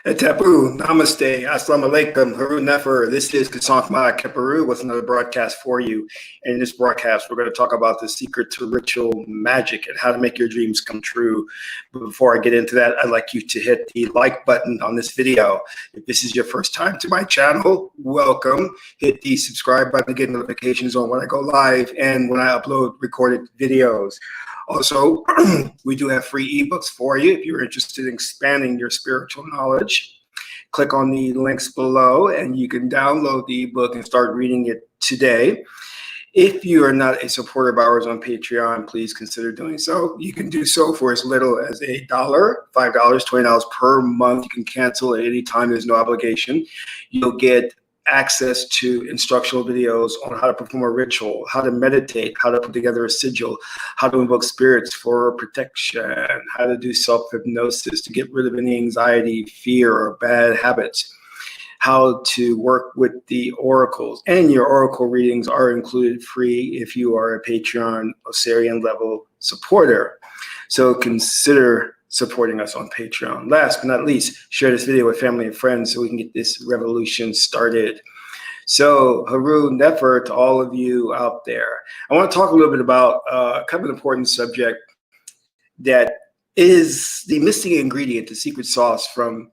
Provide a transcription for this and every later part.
Tapu, Namaste, Assalamu Alaikum, Haru Nefer. This is Kasank Ma Keperu with another broadcast for you. And in this broadcast, we're going to talk about the secret to ritual magic and how to make your dreams come true. But before I get into that, I'd like you to hit the like button on this video. If this is your first time to my channel, welcome. Hit the subscribe button to get notifications on when I go live and when I upload recorded videos. Also, we do have free ebooks for you if you're interested in expanding your spiritual knowledge. Click on the links below and you can download the ebook and start reading it today. If you are not a supporter of ours on Patreon, please consider doing so. You can do so for as little as $1, $5, $20 per month. You can cancel at any time. There's no obligation. You'll get access to instructional videos on how to perform a ritual, how to meditate, how to put together a sigil, how to invoke spirits for protection, how to do self-hypnosis to get rid of any anxiety, fear, or bad habits, how to work with the oracles. And your oracle readings are included free if you are a Patreon Osirian level supporter. So consider supporting us on Patreon. Last but not least, share this video with family and friends so we can get this revolution started. So Haru Nefer to all of you out there. I want to talk a little bit about kind of an important subject that is the missing ingredient, the secret sauce from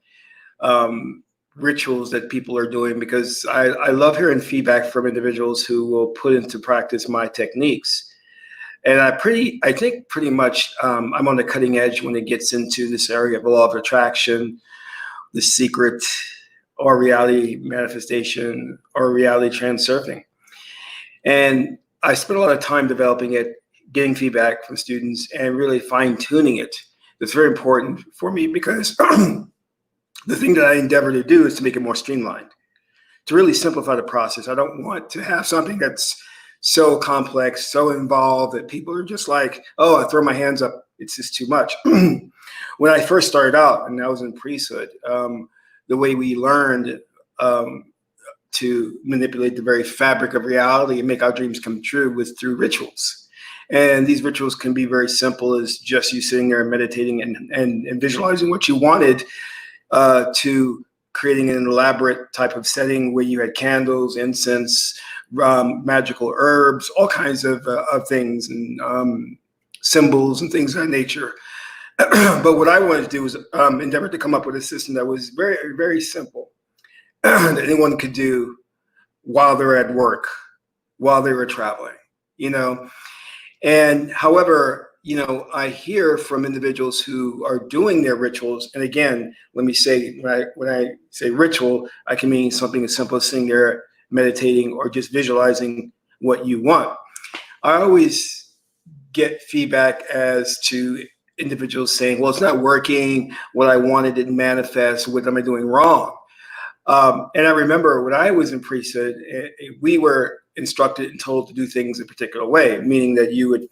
rituals that people are doing, because I love hearing feedback from individuals who will put into practice my techniques. And I think pretty much I'm on the cutting edge when it gets into this area of law of attraction, the secret, or reality manifestation, or reality transurfing. And I spent a lot of time developing it, getting feedback from students, and really fine-tuning it. It's very important for me because the thing that I endeavor to do is to make it more streamlined, to really simplify the process. I don't want to have something that's so complex, so involved that people are just like, oh, I throw my hands up, it's just too much. When I first started out, and I was in priesthood, the way we learned to manipulate the very fabric of reality and make our dreams come true was through rituals. And these rituals can be very simple as just you sitting there and meditating and visualizing what you wanted, to creating an elaborate type of setting where you had candles, incense, magical herbs, all kinds of things, and symbols and things of that nature. But what I wanted to do was endeavor to come up with a system that was very, very simple, that anyone could do while they're at work, while they were traveling, you know. And however, you know, I hear from individuals who are doing their rituals, and again, let me say, when I say ritual, I can mean something as simple as sitting there meditating or just visualizing what you want. I always get feedback as to individuals saying, well, it's not working, what I wanted didn't manifest, what am I doing wrong? And I remember when I was in priesthood, we were instructed and told to do things a particular way, meaning that you would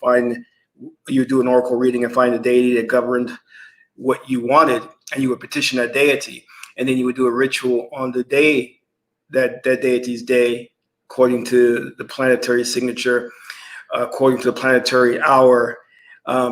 do an oracle reading and find a deity that governed what you wanted, and you would petition that deity. And then you would do a ritual on the day, that deity's day, according to the planetary signature, according to the planetary hour,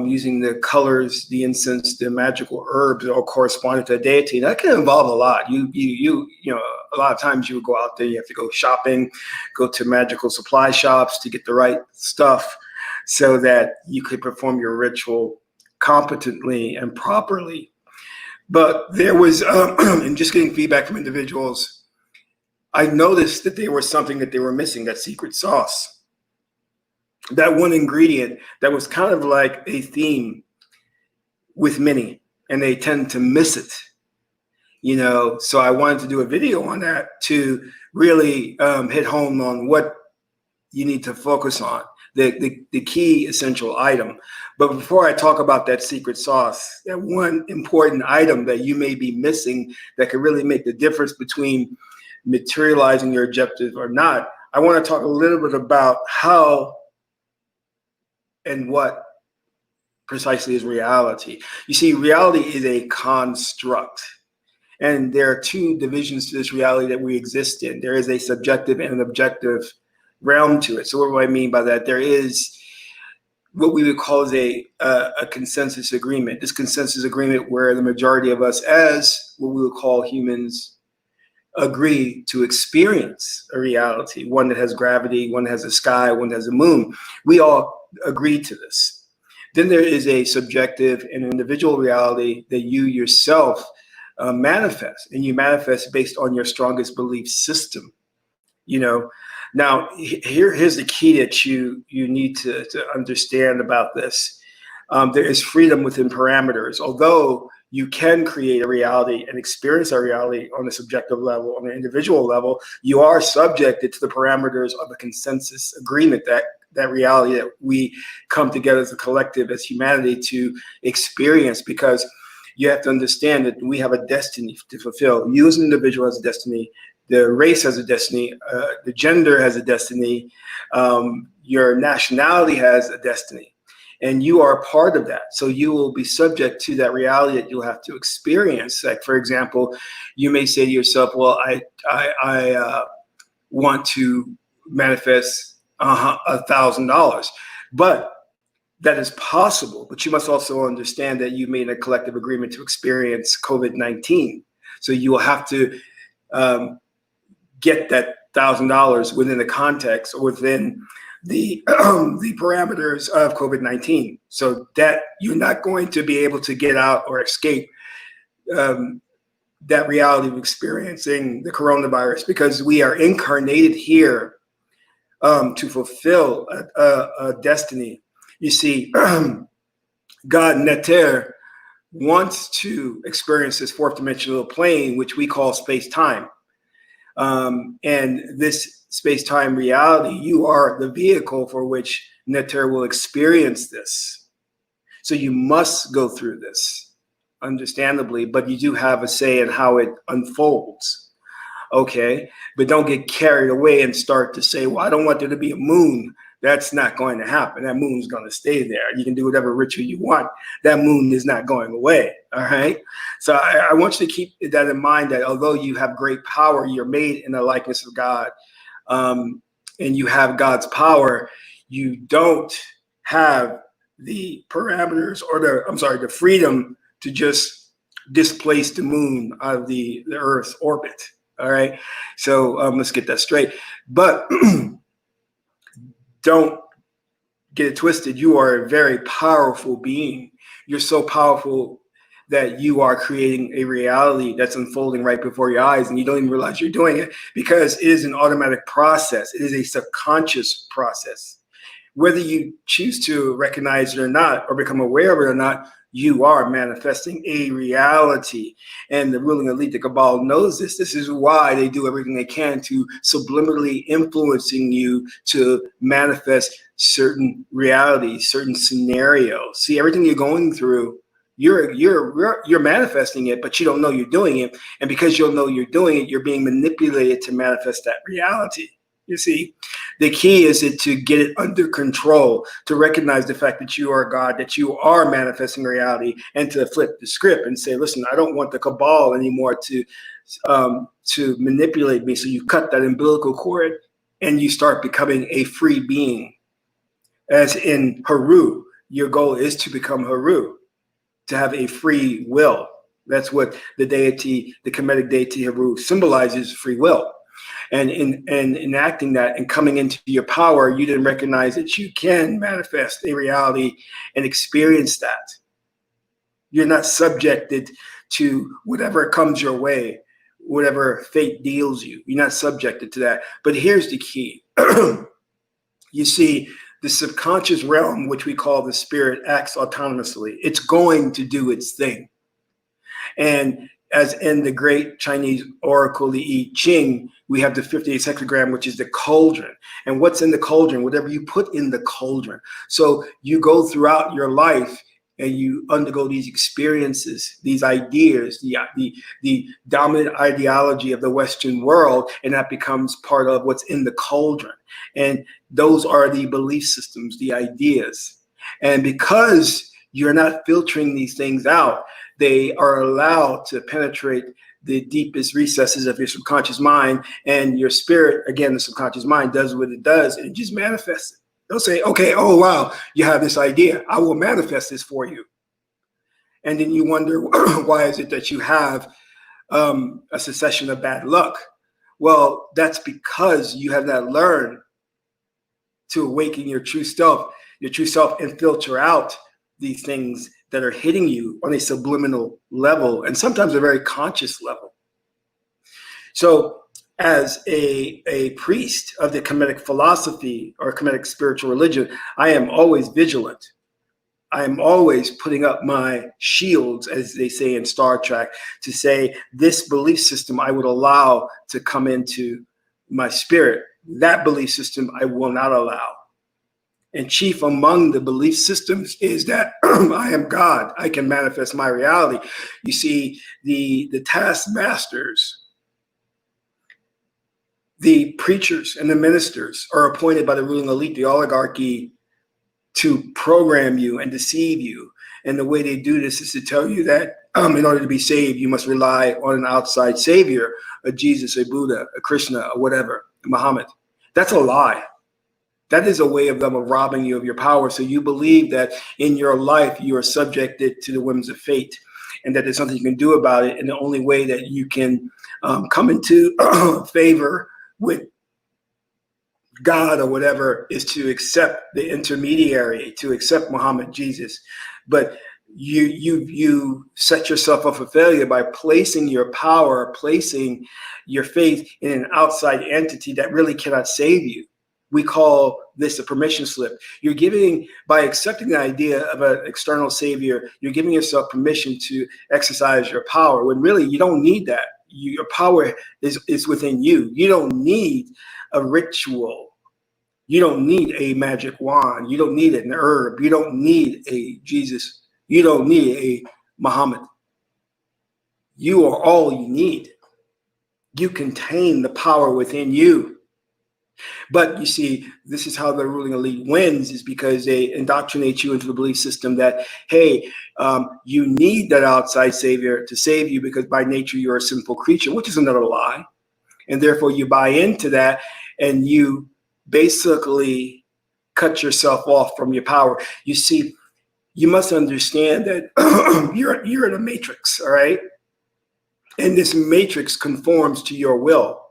using the colors, the incense, the magical herbs that all corresponding to the deity. And that can involve a lot. You know, a lot of times you would go out there, you have to go shopping, go to magical supply shops to get the right stuff so that you could perform your ritual competently and properly. But there was, and just getting feedback from individuals, I noticed that there was something that they were missing, that secret sauce, that one ingredient that was kind of like a theme with many, and they tend to miss it, you know. So I wanted to do a video on that to really hit home on what you need to focus on, the key essential item. But before I talk about that secret sauce, that one important item that you may be missing that could really make the difference between materializing your objective or not, I want to talk a little bit about how and what precisely is reality. You see, reality is a construct, and there are two divisions to this reality that we exist in. There is a subjective and an objective realm to it. So what do I mean by that? There is what we would call is a consensus agreement. This consensus agreement where the majority of us, as what we would call humans, agree to experience a reality, one that has gravity, one that has a sky, one that has a moon. We all agree to this. Then there is a subjective and individual reality that you yourself manifest, and you manifest based on your strongest belief system. Now here's the key that you need to understand about this. There is freedom within parameters. Although you can create a reality and experience a reality on a subjective level, on an individual level, you are subjected to the parameters of a consensus agreement, that reality that we come together as a collective, as humanity, to experience. Because you have to understand that we have a destiny to fulfill. You as an individual has a destiny. The race has a destiny. The gender has a destiny. Your nationality has a destiny. And you are a part of that. So you will be subject to that reality that you'll have to experience. Like, for example, you may say to yourself, well, I want to manifest $1,000. But that is possible. But you must also understand that you made a collective agreement to experience COVID-19. So you will have to get that $1,000 within the context, or within the parameters of COVID-19, so that you're not going to be able to get out or escape that reality of experiencing the coronavirus, because we are incarnated here to fulfill a destiny. You see, God Neter wants to experience this fourth dimensional plane, which we call space-time. And this space-time reality, you are the vehicle for which Neter will experience this. So you must go through this, understandably, but you do have a say in how it unfolds. Okay, but don't get carried away and start to say, well, I don't want there to be a moon. That's not going to happen. That moon's going to stay there. You can do whatever ritual you want. That moon is not going away. All right. So I want you to keep that in mind, that although you have great power, you're made in the likeness of God, and you have God's power, you don't have the parameters or the freedom to just displace the moon out of the Earth's orbit. All right. So let's get that straight. But don't get it twisted. You are a very powerful being. You're so powerful that you are creating a reality that's unfolding right before your eyes, and you don't even realize you're doing it, because it is an automatic process. It is a subconscious process. Whether you choose to recognize it or not, or become aware of it or not, you are manifesting a reality. And the ruling elite, the cabal, knows this. This is why they do everything they can to subliminally influencing you to manifest certain realities, certain scenarios. See, everything you're going through, you're manifesting it, but you don't know you're doing it. And because you don't know you're doing it, you're being manipulated to manifest that reality. You see, the key is to get it under control, to recognize the fact that you are God, that you are manifesting reality, and to flip the script and say, listen, I don't want the cabal anymore to manipulate me. So you cut that umbilical cord and you start becoming a free being. As in Haru, your goal is to become Haru, to have a free will. That's what the deity, the Kemetic deity Haru, symbolizes: free will. And in enacting that and coming into your power, you didn't recognize that you can manifest a reality and experience that. You're not subjected to whatever comes your way, whatever fate deals you. You're not subjected to that. But here's the key. You see, the subconscious realm, which we call the spirit, acts autonomously. It's going to do its thing. And as in the great Chinese oracle, the I-ching, we have the 58th hexagram, which is the cauldron. And what's in the cauldron? Whatever you put in the cauldron. So you go throughout your life and you undergo these experiences, these ideas, the dominant ideology of the Western world, and that becomes part of what's in the cauldron. And those are the belief systems, the ideas. And because you're not filtering these things out, they are allowed to penetrate the deepest recesses of your subconscious mind, and your spirit, again, the subconscious mind, does what it does, and it just manifests it. They'll say, okay, oh, wow, you have this idea. I will manifest this for you. And then you wonder, why is it that you have a succession of bad luck? Well, that's because you have not learned to awaken your true self, and filter out these things that are hitting you on a subliminal level, and sometimes a very conscious level. So as a priest of the Kemetic philosophy or Kemetic spiritual religion, I am always vigilant. I am always putting up my shields, as they say in Star Trek, to say this belief system I would allow to come into my spirit. That belief system I will not allow. And chief among the belief systems is that I am God. I can manifest my reality. You see, the taskmasters, the preachers and the ministers are appointed by the ruling elite, the oligarchy, to program you and deceive you. And the way they do this is to tell you that in order to be saved, you must rely on an outside savior, a Jesus, a Buddha, a Krishna, or whatever, Muhammad. That's a lie. That is a way of them of robbing you of your power. So you believe that in your life, you are subjected to the whims of fate and that there's something you can do about it. And the only way that you can come into favor with God or whatever is to accept the intermediary, to accept Muhammad, Jesus. But you set yourself up for failure by placing your power, placing your faith in an outside entity that really cannot save you. We call this a permission slip. You're giving, by accepting the idea of an external savior, you're giving yourself permission to exercise your power, when really you don't need that. Your power is within you. You don't need a ritual. You don't need a magic wand. You don't need an herb. You don't need a Jesus. You don't need a Muhammad. You are all you need. You contain the power within you. But you see, this is how the ruling elite wins, is because they indoctrinate you into the belief system that, hey, you need that outside savior to save you because by nature you're a sinful creature, which is another lie. And therefore you buy into that and you basically cut yourself off from your power. You see, you must understand that you're in a matrix, all right? And this matrix conforms to your will.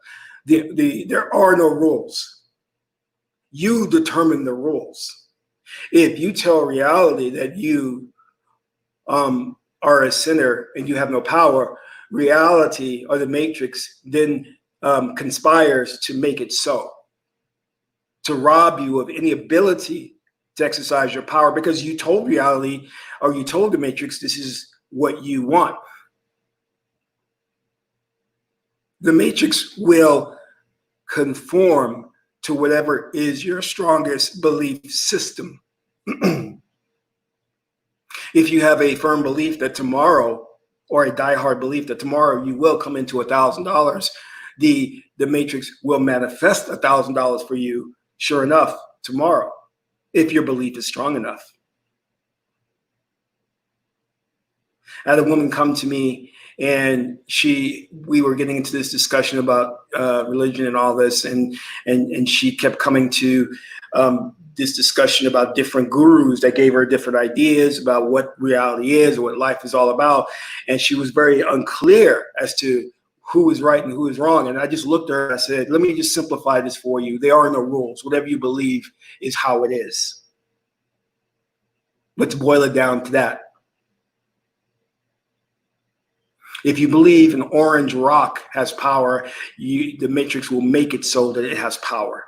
There are no rules. You determine the rules. If you tell reality that you are a sinner and you have no power, reality or the matrix then conspires to make it so, to rob you of any ability to exercise your power, because you told reality or you told the matrix this is what you want. The matrix will conform to whatever is your strongest belief system. If you have a firm belief that tomorrow, or a diehard belief that tomorrow you will come into $1,000, the matrix will manifest $1,000 for you, sure enough, tomorrow, if your belief is strong enough. I had a woman come to me, and we were getting into this discussion about religion and all this, and she kept coming to this discussion about different gurus that gave her different ideas about what reality is or what life is all about, and she was very unclear as to who is right and who is wrong. And I just looked at her and I said, let me just simplify this for you. There are no rules. Whatever you believe is how it is. Let's boil it down to that. If you believe an orange rock has power, the matrix will make it so that it has power.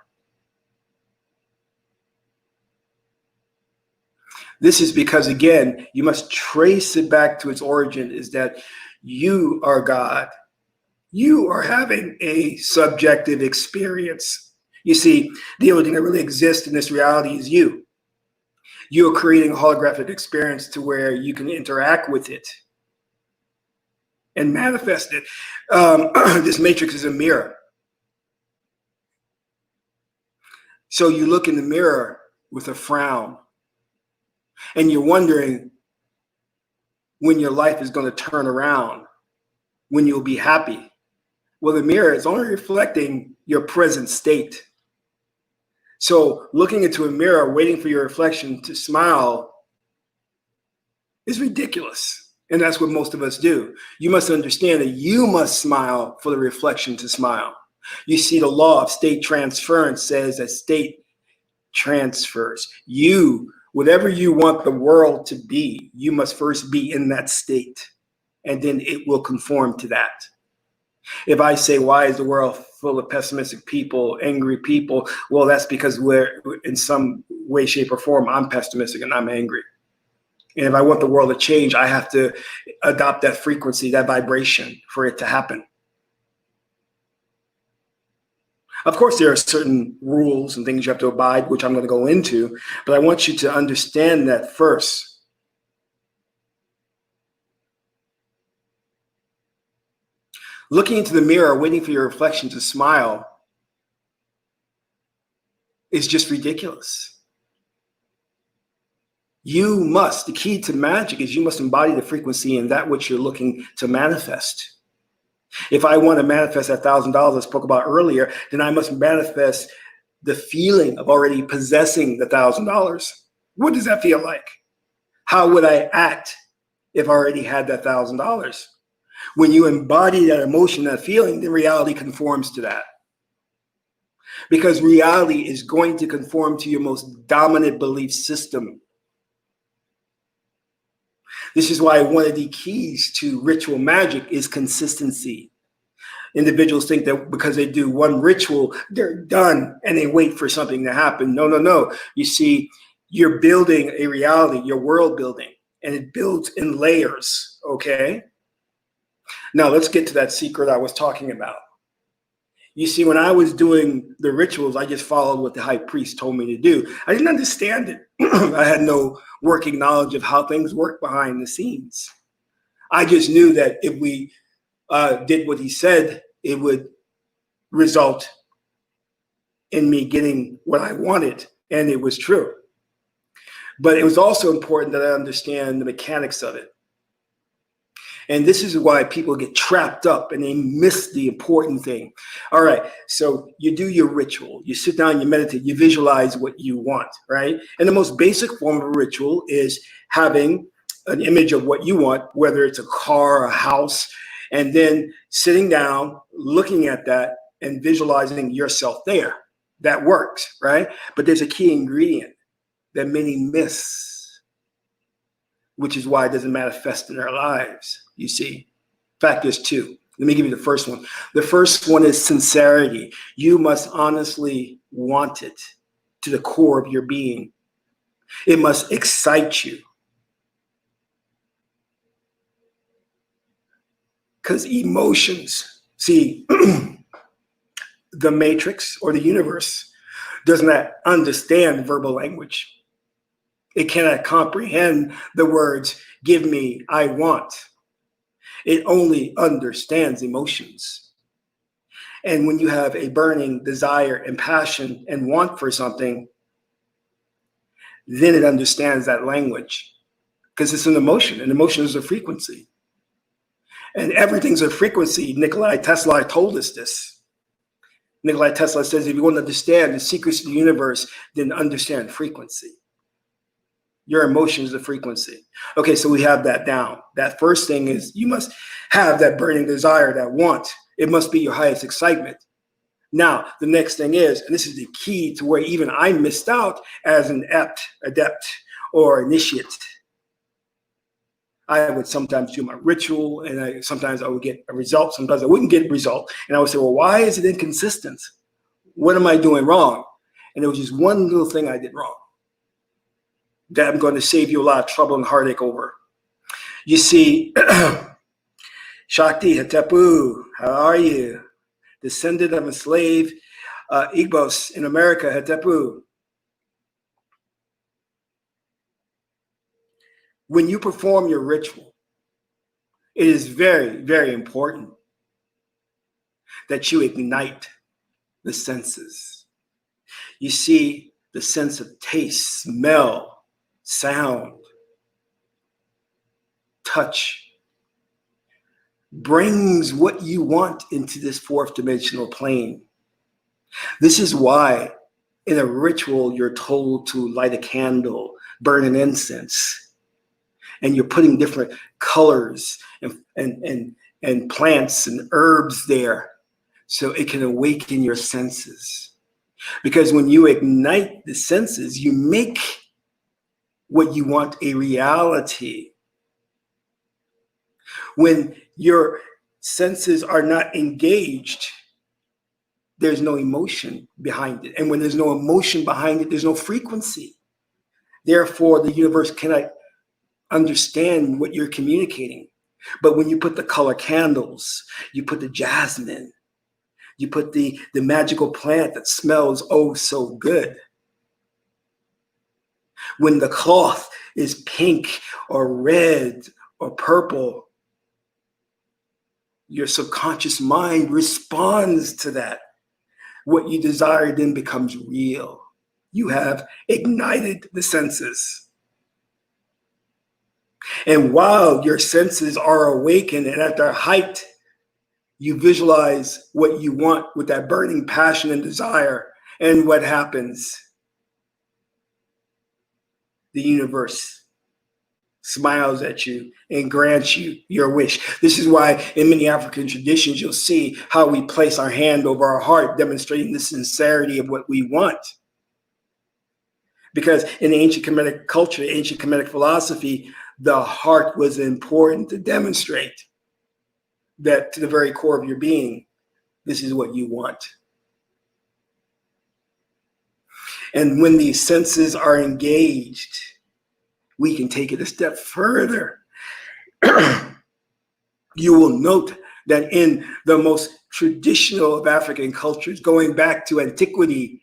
This is because, again, you must trace it back to its origin, is that you are God. You are having a subjective experience. You see, the only thing that really exists in this reality is you. You are creating a holographic experience to where you can interact with it and manifest it. This matrix is a mirror. So you look in the mirror with a frown, and you're wondering when your life is going to turn around, when you'll be happy. Well, the mirror is only reflecting your present state. So looking into a mirror, waiting for your reflection to smile is ridiculous. And that's what most of us do. You must understand that you must smile for the reflection to smile. You see, the law of state transference says that state transfers. You, whatever you want the world to be, you must first be in that state, and then it will conform to that. If I say, why is the world full of pessimistic people, angry people? Well, that's because we're in some way, shape, or form, I'm pessimistic and I'm angry. And if I want the world to change, I have to adopt that frequency, that vibration for it to happen. Of course, there are certain rules and things you have to abide, which I'm going to go into, but I want you to understand that first. Looking into the mirror, waiting for your reflection to smile is just ridiculous. You must, the key to magic is you must embody the frequency in that which you're looking to manifest. If I want to manifest that $1,000 I spoke about earlier, then I must manifest the feeling of already possessing the $1,000. What does that feel like? How would I act if I already had that $1,000? When you embody that emotion, that feeling, then reality conforms to that. Because reality is going to conform to your most dominant belief system. This is why one of the keys to ritual magic is consistency. Individuals think that because they do one ritual, they're done and they wait for something to happen. No, no, no. You see, you're building a reality, your world building, and it builds in layers, okay? Now let's get to that secret I was talking about. You see, when I was doing the rituals, I just followed what the high priest told me to do. I didn't understand it. I had no working knowledge of how things work behind the scenes. I just knew that if we did what he said, it would result in me getting what I wanted. And it was true. But it was also important that I understand the mechanics of it. And this is why people get trapped up and they miss the important thing. All right, so you do your ritual. You sit down, you meditate, you visualize what you want, right? And the most basic form of a ritual is having an image of what you want, whether it's a car, a house, and then sitting down, looking at that and visualizing yourself there. That works, right? But there's a key ingredient that many miss, which is why it doesn't manifest in our lives, you see. In fact, there's two. Let me give you the first one. The first one is sincerity. You must honestly want it to the core of your being. It must excite you. Because emotions, see, the matrix or the universe does not understand verbal language. It cannot comprehend the words, give me, I want. It only understands emotions. And when you have a burning desire and passion and want for something, then it understands that language because it's an emotion, and emotion is a frequency. And everything's a frequency. Nikola Tesla told us this. Nikola Tesla says, if you want to understand the secrets of the universe, then understand frequency. Your emotion is a frequency. Okay, so we have that down. That first thing is you must have that burning desire, that want. It must be your highest excitement. Now, the next thing is, and this is the key to where even I missed out as an adept or initiate. I would sometimes do my ritual, and sometimes I would get a result. Sometimes I wouldn't get a result. And I would say, well, why is it inconsistent? What am I doing wrong? And it was just one little thing I did wrong that I'm going to save you a lot of trouble and heartache over. You see, Shakti Hatepu, how are you? Descendant of enslaved Igbos in America, Hatepu. When you perform your ritual, it is very, very important that you ignite the senses. You see, the sense of taste, smell, sound, touch brings what you want into this fourth dimensional plane. This is why in a ritual, you're told to light a candle, burn an incense, and you're putting different colors and plants and herbs there so it can awaken your senses. Because when you ignite the senses, you make what you want a reality. When your senses are not engaged, there's no emotion behind it. And when there's no emotion behind it, there's no frequency. Therefore, the universe cannot understand what you're communicating. But when you put the color candles, you put the jasmine, you put the magical plant that smells oh so good. When the cloth is pink or red or purple, your subconscious mind responds to that. What you desire then becomes real. You have ignited the senses. And while your senses are awakened and at their height, you visualize what you want with that burning passion and desire. And what happens? The universe smiles at you and grants you your wish. This is why in many African traditions, you'll see how we place our hand over our heart, demonstrating the sincerity of what we want. Because in the ancient Kemetic culture, ancient Kemetic philosophy, the heart was important to demonstrate that to the very core of your being, this is what you want. And when these senses are engaged, we can take it a step further. You will note that in the most traditional of African cultures, going back to antiquity,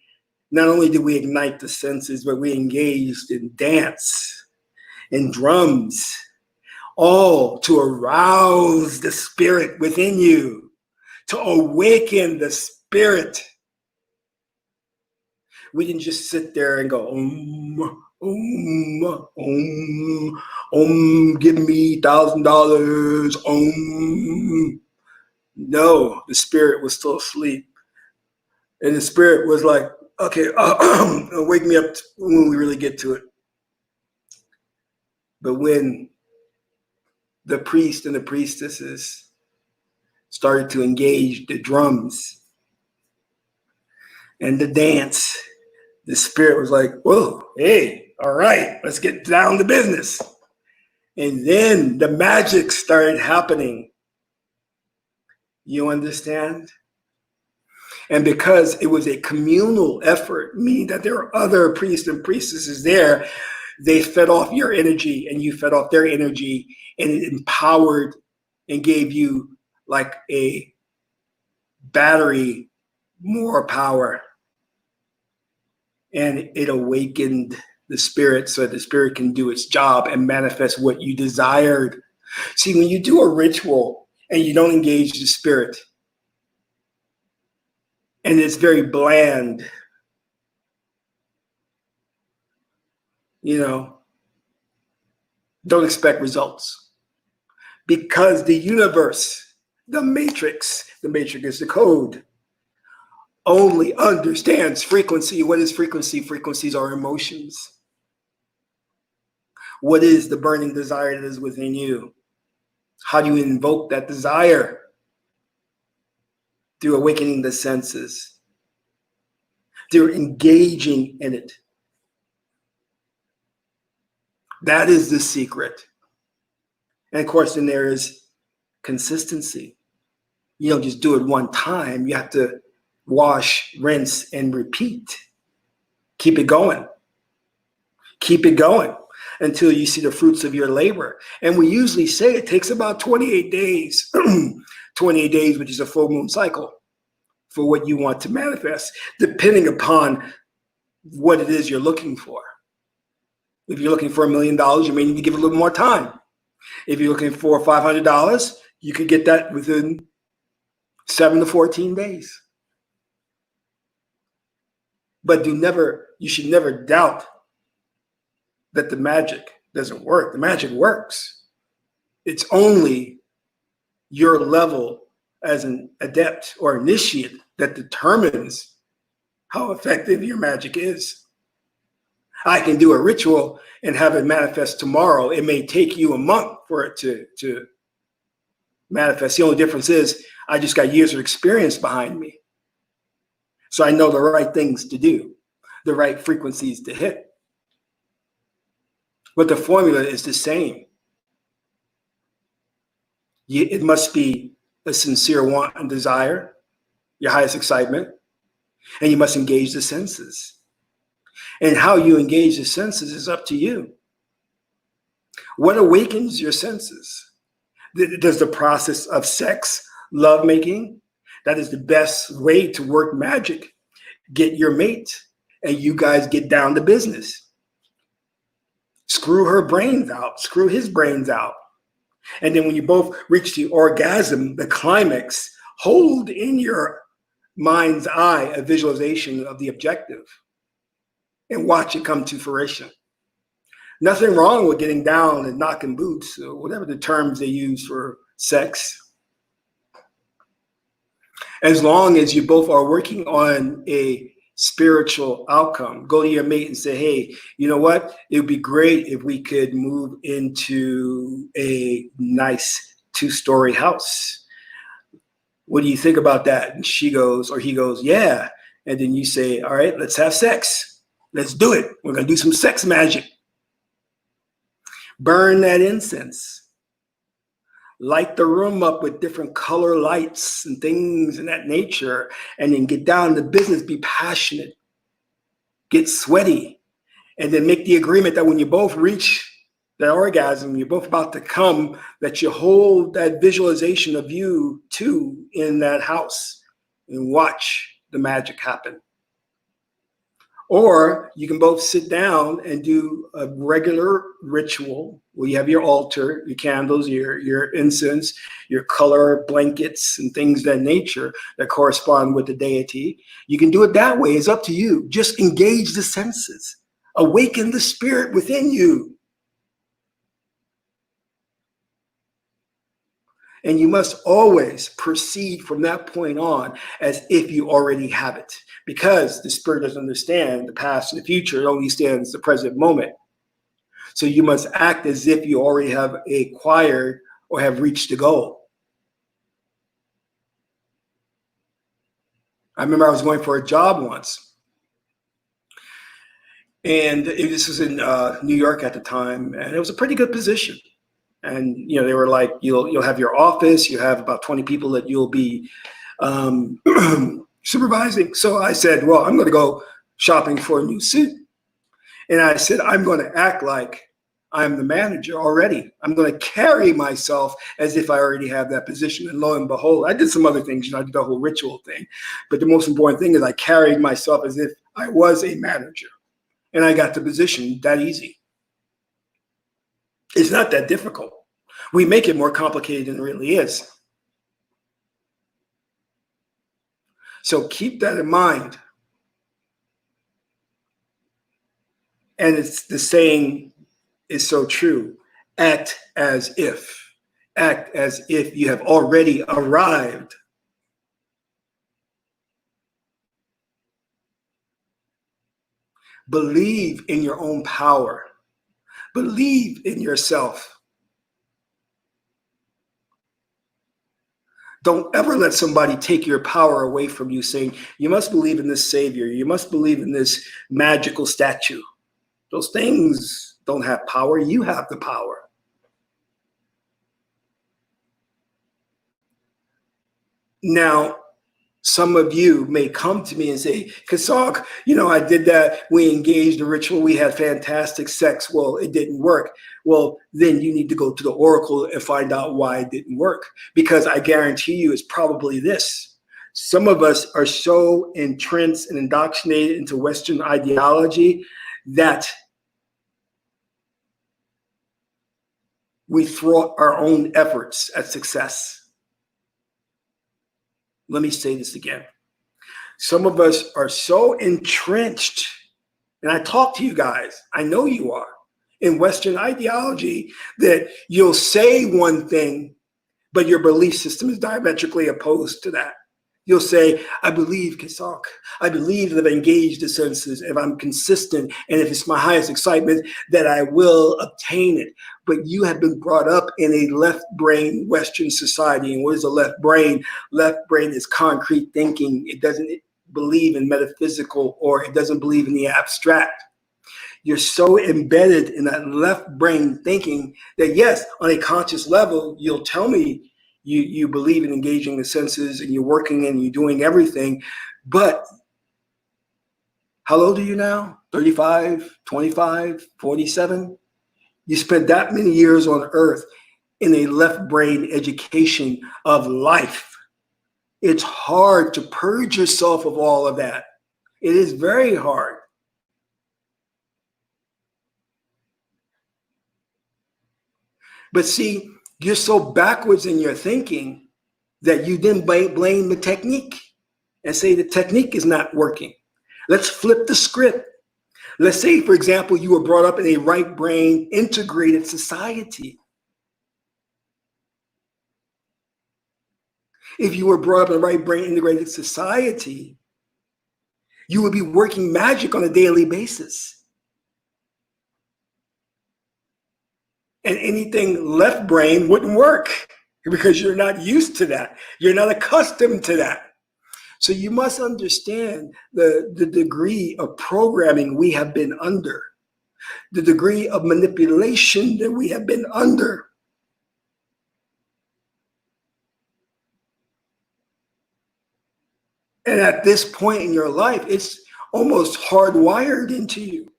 not only did we ignite the senses, but we engaged in dance and drums, all to arouse the spirit within you, to awaken the spirit. We didn't just sit there and go, give me $1,000, No, the spirit was still asleep. And the spirit was like, okay, wake me up when we really get to it. But when the priest and the priestesses started to engage the drums and the dance, the spirit was like, whoa, hey, all right, let's get down to business. And then the magic started happening. You understand? And because it was a communal effort, meaning that there were other priests and priestesses there, they fed off your energy and you fed off their energy, and it empowered and gave you like a battery more power. And it awakened the spirit so that the spirit can do its job and manifest what you desired. See, when you do a ritual and you don't engage the spirit, and it's very bland, don't expect results. Because the universe, the matrix is the code, only understands frequency. What is frequency? Frequencies are emotions. What is the burning desire that is within you? How do you invoke that desire? Through awakening the senses, through engaging in it. That is the secret. And of course, then there is consistency. You don't just do it one time. You have to wash, rinse, and repeat. Keep it going. Keep it going until you see the fruits of your labor. And we usually say it takes about 28 days, 28 days, which is a full moon cycle, for what you want to manifest, depending upon what it is you're looking for. If you're looking for $1 million, you may need to give it a little more time. If you're looking for $500, you could get that within 7 to 14 days. But you should never doubt that the magic doesn't work. The magic works. It's only your level as an adept or initiate that determines how effective your magic is. I can do a ritual and have it manifest tomorrow. It may take you a month for it to manifest. The only difference is I just got years of experience behind me. So I know the right things to do, the right frequencies to hit. But the formula is the same. It must be a sincere want and desire, your highest excitement, and you must engage the senses. And how you engage the senses is up to you. What awakens your senses? Does the process of sex, lovemaking, that is the best way to work magic. Get your mate and you guys get down to business. Screw her brains out, screw his brains out. And then when you both reach the orgasm, the climax, hold in your mind's eye a visualization of the objective and watch it come to fruition. Nothing wrong with getting down and knocking boots or whatever the terms they use for sex. As long as you both are working on a spiritual outcome, go to your mate and say, hey, you know what? It would be great if we could move into a nice 2-story house. What do you think about that? And she goes, or he goes, yeah. And then you say, all right, let's have sex. Let's do it. We're going to do some sex magic. Burn that incense. Light the room up with different color lights and things in that nature, and then get down to business, be passionate, get sweaty, and then make the agreement that when you both reach that orgasm, you're both about to come, that you hold that visualization of you two in that house and watch the magic happen. Or you can both sit down and do a regular ritual where you have your altar, your candles, your incense, your color blankets and things of that nature that correspond with the deity. You can do it that way. It's up to you. Just engage the senses. Awaken the spirit within you. And you must always proceed from that point on as if you already have it, because the spirit doesn't understand the past and the future. It only understands the present moment. So you must act as if you already have acquired or have reached the goal. I remember I was going for a job once. And this was in New York at the time. And it was a pretty good position. And, you know, they were like, you'll have your office, you have about 20 people that you'll be supervising. So I said, well, I'm going to go shopping for a new suit. And I said, I'm going to act like I'm the manager already. I'm going to carry myself as if I already have that position. And lo and behold, I did some other things, you know, I did the whole ritual thing. But the most important thing is I carried myself as if I was a manager. And I got the position that easy. It's not that difficult. We make it more complicated than it really is. So keep that in mind. And it's the saying is so true. Act as if. Act as if you have already arrived. Believe in your own power. Believe in yourself. Don't ever let somebody take your power away from you, saying, you must believe in this savior. You must believe in this magical statue. Those things don't have power. You have the power. Now, some of you may come to me and say, Kasok, you know, I did that. We engaged the ritual. We had fantastic sex. Well, it didn't work. Well, then you need to go to the oracle and find out why it didn't work. Because I guarantee you it's probably this. Some of us are so entrenched and indoctrinated into Western ideology that we thwart our own efforts at success. Let me say this again. Some of us are so entrenched, and I talk to you guys, I know you are, in Western ideology, that you'll say one thing, but your belief system is diametrically opposed to that. You'll say, I believe, Kisak. I believe that I've engaged the senses, if I'm consistent, and if it's my highest excitement, that I will obtain it. But you have been brought up in a left brain Western society. And what is a left brain? Left brain is concrete thinking. It doesn't believe in metaphysical, or it doesn't believe in the abstract. You're so embedded in that left brain thinking that, yes, on a conscious level, you'll tell me you believe in engaging the senses and you're working and you're doing everything. But how old are you now? 35, 25, 47? You spent that many years on earth in a left brain education of life. It's hard to purge yourself of all of that. It is very hard. But see, you're so backwards in your thinking that you then blame the technique and say the technique is not working. Let's flip the script. Let's say, for example, you were brought up in a right brain integrated society. If you were brought up in a right brain integrated society, you would be working magic on a daily basis. And anything left brain wouldn't work because you're not used to that. You're not accustomed to that. So you must understand the degree of programming we have been under, the degree of manipulation that we have been under. And at this point in your life, it's almost hardwired into you.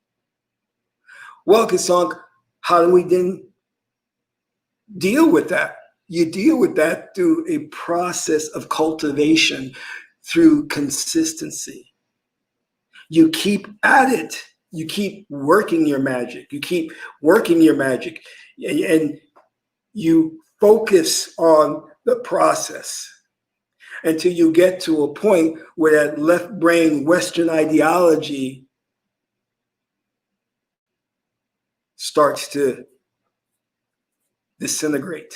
Well, Kisank, how do we then deal with that? You deal with that through a process of cultivation, through consistency. You keep at it. You keep working your magic. You keep working your magic. And you focus on the process until you get to a point where that left brain Western ideology starts to disintegrate.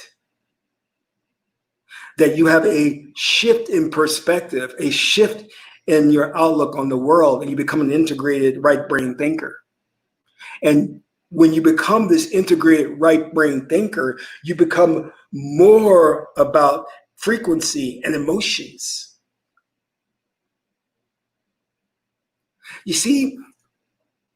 That you have a shift in perspective, a shift in your outlook on the world, and you become an integrated right brain thinker. And when you become this integrated right brain thinker, you become more about frequency and emotions. You see,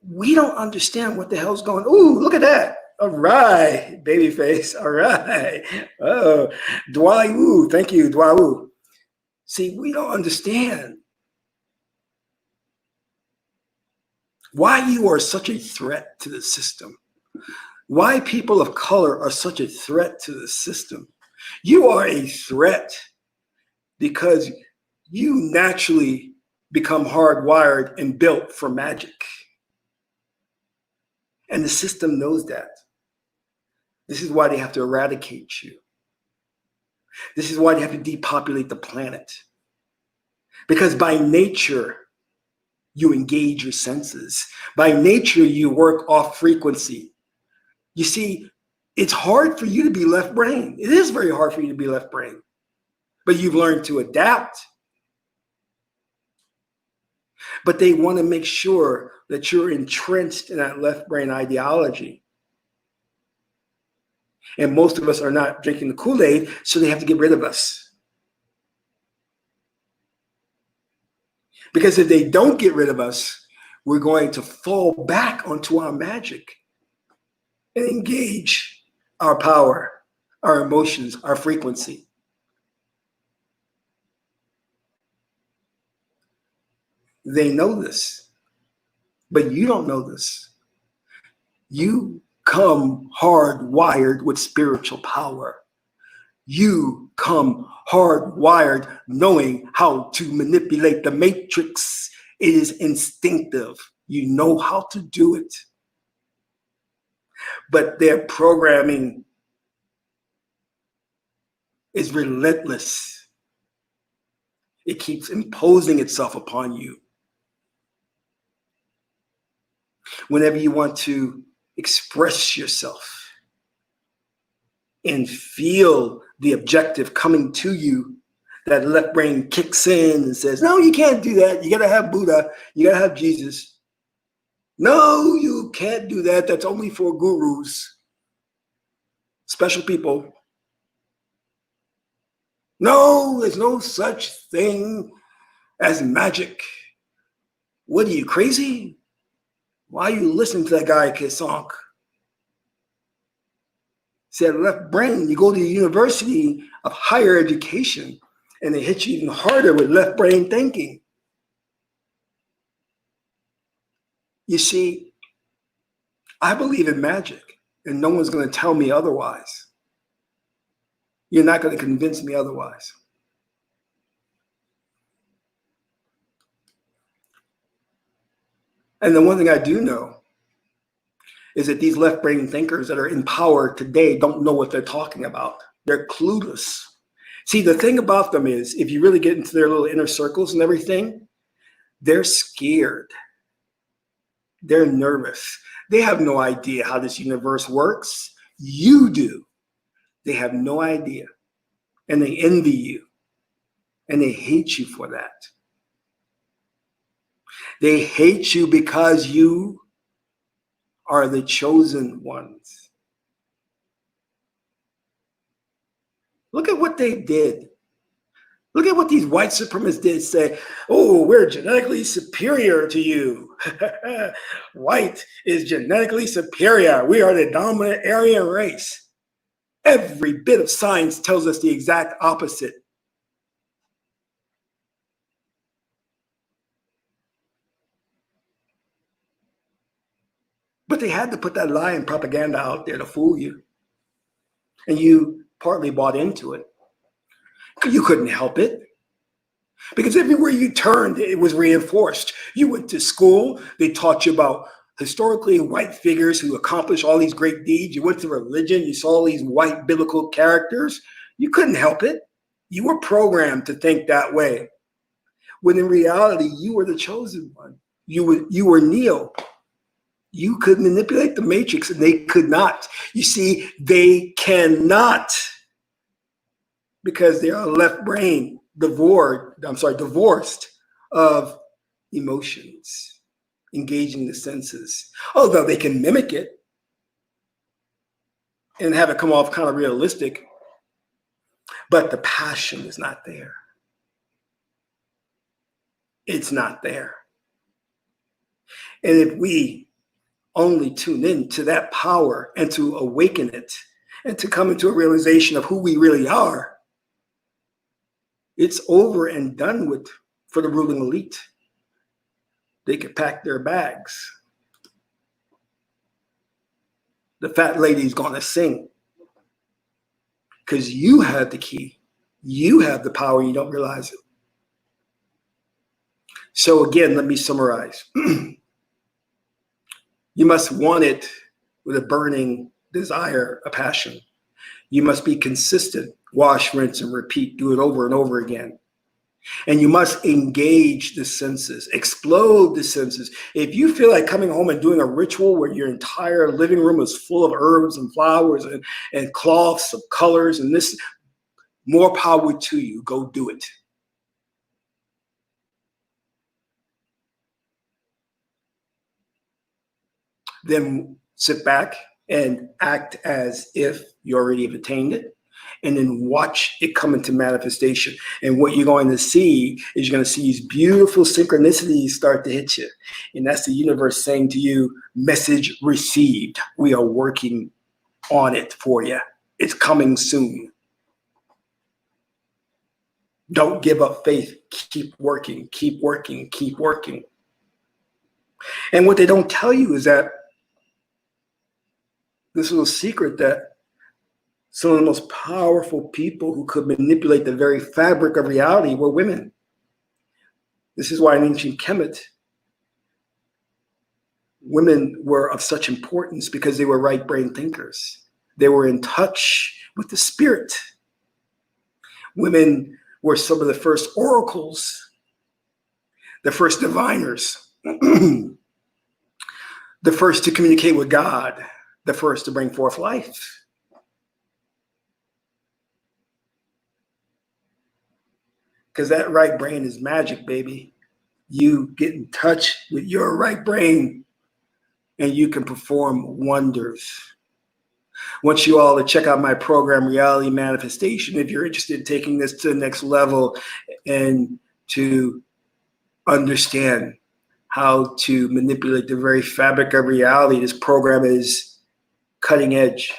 we don't understand what the hell's going on. Ooh, look at that. All right, baby face. All right. Oh, Dwaywu. Thank you, Dwaywu. See, we don't understand why you are such a threat to the system. Why people of color are such a threat to the system. You are a threat because you naturally become hardwired and built for magic. And the system knows that. This is why they have to eradicate you. This is why they have to depopulate the planet. Because by nature, you engage your senses. By nature, you work off frequency. You see, it's hard for you to be left brain. It is very hard for you to be left brain. But you've learned to adapt. But they want to make sure that you're entrenched in that left brain ideology. And most of us are not drinking the Kool-Aid, so they have to get rid of us. Because if they don't get rid of us, we're going to fall back onto our magic and engage our power, our emotions, our frequency. They know this, but you don't know this. You come hardwired with spiritual power. You come hardwired knowing how to manipulate the matrix. It is instinctive. You know how to do it. But their programming is relentless. It keeps imposing itself upon you. Whenever you want to express yourself and feel the objective coming to you, That left brain kicks in and says, no, you can't do that. You got to have Buddha. You got to have Jesus. No, you can't do that. That's only for gurus, special people. No, there's no such thing as magic. What are you, crazy? Why are you listening to that guy, Kisonk? See, that left brain, you go to the University of Higher Education, and they hit you even harder with left brain thinking. You see, I believe in magic, and no one's going to tell me otherwise. You're not going to convince me otherwise. And the one thing I do know is that these left brain thinkers that are in power today don't know what they're talking about. They're clueless. See, the thing about them is, if you really get into their little inner circles and everything, they're scared. They're nervous. They have no idea how this universe works. You do. They have no idea. And they envy you. And they hate you for that. They hate you because you are the chosen ones. Look at what they did. Look at what these white supremacists did. Say, oh, we're genetically superior to you. White is genetically superior. We are the dominant Aryan race. Every bit of science tells us the exact opposite. But they had to put that lie and propaganda out there to fool you. And you partly bought into it. You couldn't help it. Because everywhere you turned, it was reinforced. You went to school, they taught you about historically white figures who accomplished all these great deeds. You went to religion, you saw all these white biblical characters. You couldn't help it. You were programmed to think that way. When in reality, you were the chosen one. You were Neo. You could manipulate the matrix and they could not. You see, they cannot, because they are left brain, divorced of emotions, engaging the senses. Although they can mimic it and have it come off kind of realistic, but the passion is not there. It's not there. And if we only tune in to that power and to awaken it and to come into a realization of who we really are, it's over and done with for the ruling elite. They could pack their bags. The fat lady's going to sing because you have the key. You have the power. You don't realize it. So again, let me summarize. You must want it with a burning desire, a passion. You must be consistent. Wash, rinse, and repeat. Do it over and over again. And you must engage the senses, explode the senses. If you feel like coming home and doing a ritual where your entire living room is full of herbs and flowers and cloths of colors and this, more power to you. Go do it. Then sit back and act as if you already have attained it, and then watch it come into manifestation. And what you're going to see is you're going to see these beautiful synchronicities start to hit you. And that's the universe saying to you, message received. We are working on it for you. It's coming soon. Don't give up faith. Keep working, keep working, keep working. And what they don't tell you is that this little secret that some of the most powerful people who could manipulate the very fabric of reality were women. This is why in ancient Kemet, women were of such importance, because they were right brain thinkers. They were in touch with the spirit. Women were some of the first oracles, the first diviners, the first to communicate with God, the first to bring forth life. because that right brain is magic, baby. You get in touch with your right brain and you can perform wonders. I want you all to check out my program, Reality Manifestation, if you're interested in taking this to the next level and to understand how to manipulate the very fabric of reality. This program is cutting edge.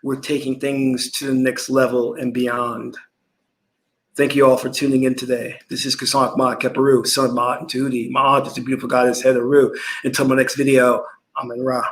We're taking things to the next level and beyond. Thank you all for tuning in today. This is Kasank Ma Keperu, son of Ma'at and Tahuti. Ma'at is the beautiful goddess Hedaru. Until my next video, Amen Ra.